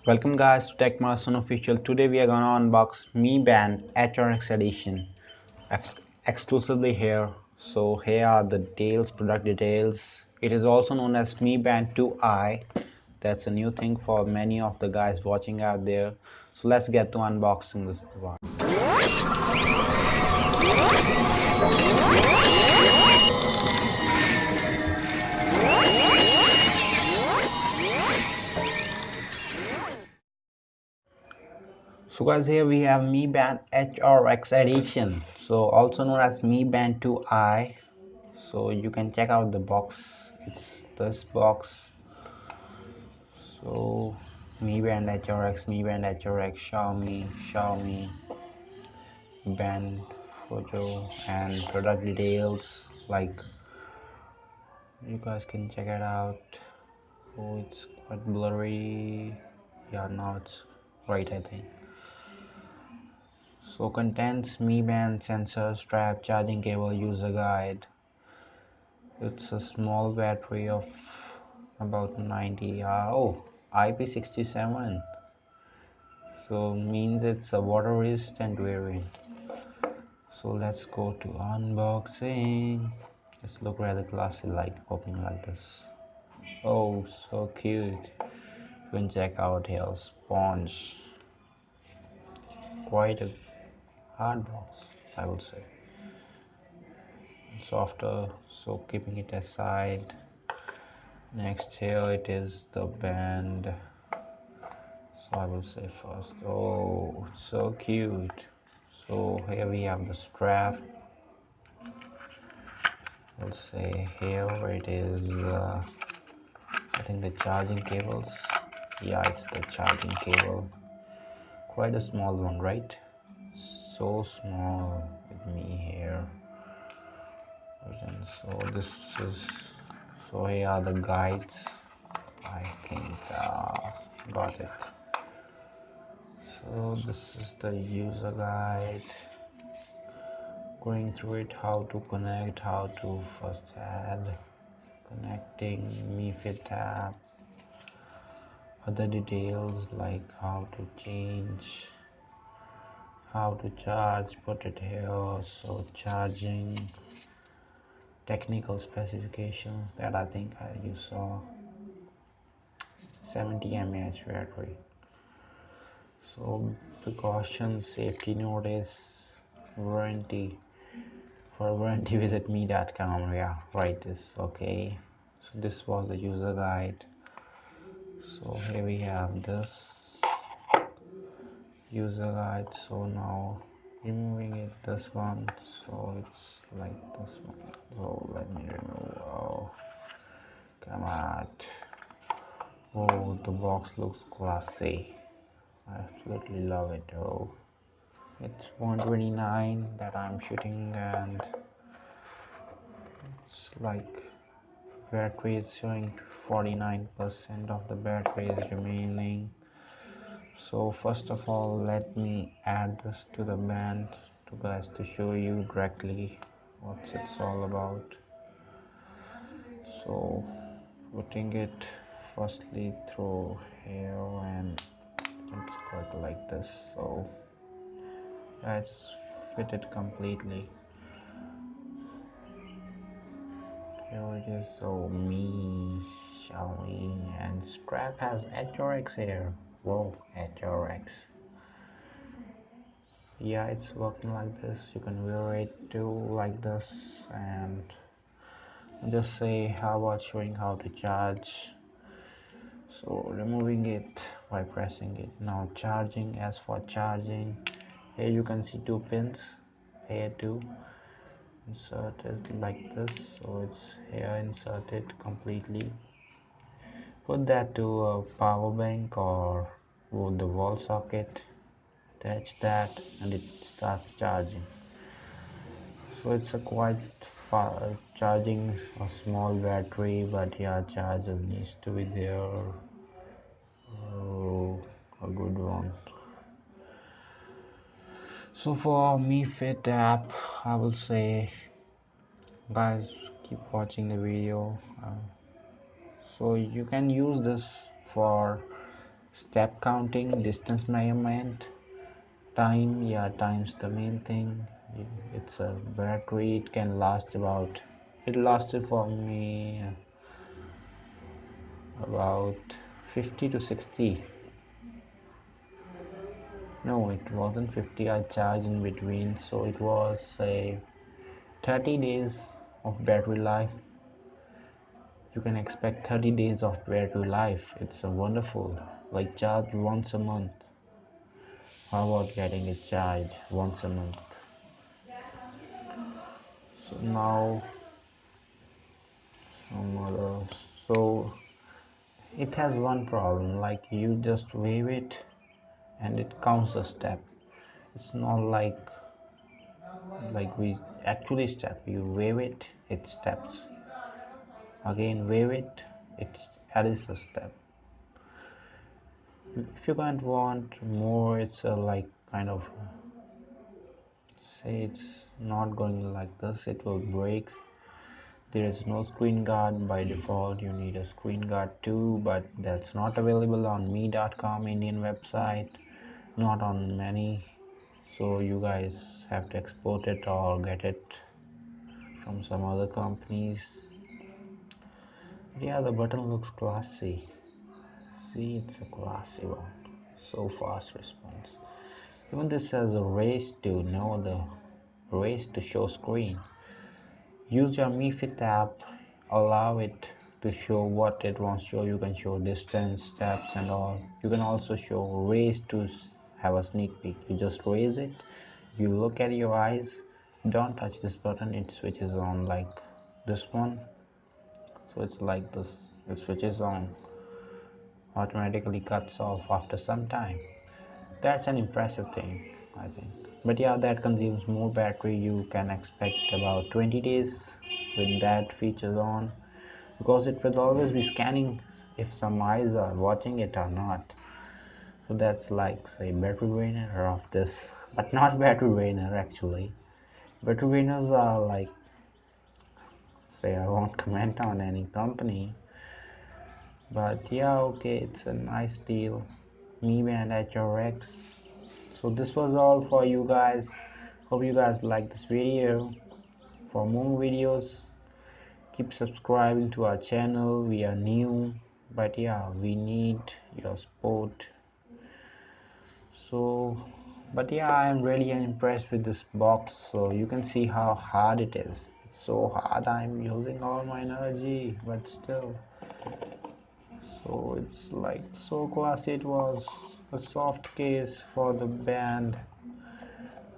Welcome guys to Tech Marathon Official. Today we are gonna unbox Mi Band HRX edition exclusively here. So here are the details, product details. It is also known as Mi Band 2i. That's a new thing for many of the guys watching out there. So let's get to unboxing this one. So guys, here we have Mi Band HRX edition, so also known as Mi Band 2i. So you can check out the box. It's this box. So Mi Band HRX, Mi Band HRX, Xiaomi band photo and product details. Like you guys can check it out. Oh, it's quite blurry. Yeah, now it's right, I think. So contains Mi Band sensor, strap, charging cable, user guide. It's a small battery of about 90. Oh, IP67. So means it's a water resistant variant. So let's go to unboxing. Let's look rather classy, like opening like this. Oh, so cute. You can check out here, sponge. Quite a hard box, I would say. Softer, so keeping it aside. Next here it is the band. So I will say first. Oh, so cute. So here we have the strap. We'll say here it is. I think the charging cables. Yeah, it's the charging cable. Quite a small one, right? So small with me here. And so this is. So here are the guides. I think got it. So this is the user guide. Going through it, how to connect, how to first add, connecting, Mi Fit app, other details like how to change, how to charge, put it here. So charging, technical specifications that I think you saw, 70 mAh battery. So precautions, safety notice, warranty. For warranty visit me.com. Yeah, write this. Okay, so this was the user guide. So here we have this user guide. So now removing it, this one, so it's like this one. So let me remove. Oh, come out. Oh, the box looks classy. I absolutely love it. Oh, it's 129 that I'm shooting, and it's like battery is showing 49% of the battery is remaining. So first of all, let me add this to the band to guys to show you directly what it's all about. So putting it firstly through here, and it's got like this. So it's fitted completely. Here it is. So me, Xiaomi, and strap has HRX here. Whoa, HRX. Yeah, it's working like this. You can wear it too like this, and just say how about showing how to charge. So removing it by pressing it. Now charging. As for charging, here you can see two pins, here too, inserted like this. So it's here inserted completely. Put that to a power bank or with the wall socket, attach that, and it starts charging. So it's a quite charging a small battery, but yeah, charger needs to be there. Oh, a good one. So for Mi Fit app, I will say guys, keep watching the video. So you can use this for Step counting, distance measurement, time. Yeah, time's the main thing. It's a battery. It can last about. It lasted for me about 50 to 60. No, it wasn't 50. I charged in between, so it was say 30 days of battery life. You can expect 30 days of battery life. It's a wonderful. Like charge once a month. How about getting it charged once a month? So now some other. So it has one problem. Like you just wave it and it counts a step. It's not like we actually step. You wave it, it steps. Again wave it, it adds a step. If you can't want more, it's a like kind of say it's not going like this. It will break. There is no screen guard by default. You need a screen guard too, but that's not available on me.com Indian website, not on many. So you guys have to export it or get it from some other companies. Yeah, the button looks classy. See, it's a classy one. So fast response. Even this says a race to know the race to show screen. Use your MiFit app, allow it to show what it wants to show. You can show distance, steps, and all. You can also show raise to have a sneak peek. You just raise it, you look at your eyes, don't touch this button, it switches on like this one. So it's like this, it switches on, automatically cuts off after some time. That's an impressive thing, I think. But yeah, that consumes more battery. You can expect about 20 days with that feature on, because it will always be scanning if some eyes are watching it or not. So that's like say battery drainer of this, but not battery drainer actually. Battery drainers are like say I won't comment on any company, but yeah, okay, it's a nice deal. Mi Band HRX. So this was all for you guys. Hope you guys like this video. For more videos, keep subscribing to our channel. We are new, but yeah, we need your support. So but yeah, I'm really impressed with this box. So you can see how hard it is. It's so hard, I'm using all my energy, but still. So it's like so classy. It was a soft case for the band.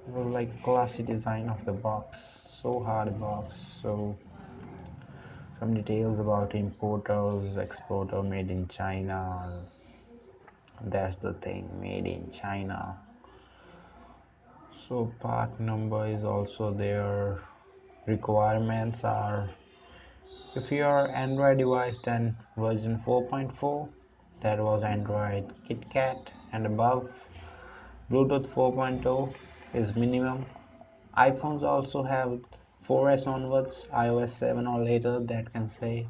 It was like classy design of the box. So hard box. So some details about importers, exporter, made in China. That's the thing, made in China. So part number is also there. Requirements are if your Android device then version 4.4, that was Android KitKat and above. Bluetooth 4.0 is minimum. iPhones also have 4S onwards, iOS 7 or later, that can say.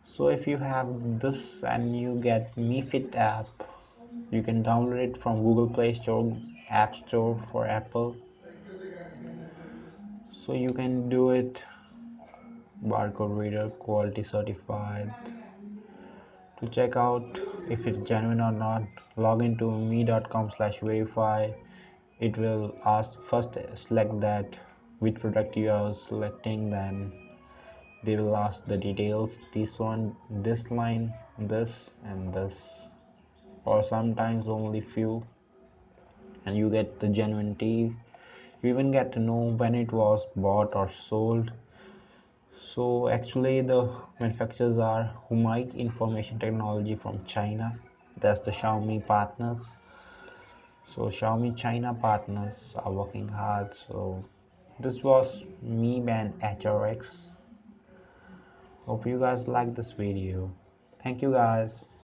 So if you have this and you get MiFit app, you can download it from Google Play Store, App Store for Apple. So you can do it, barcode reader, quality certified. To check out if it's genuine or not, log into me.com/verify. It will ask first select that which product you are selecting, then they will ask the details, this one, this line, this and this, or sometimes only few, and you get the genuinity. You even get to know when it was bought or sold. So actually the manufacturers are Humai Information Technology from China. That's the Xiaomi partners. So Xiaomi China partners are working hard. So this was Mi Band HRX. Hope you guys like this video. Thank you guys.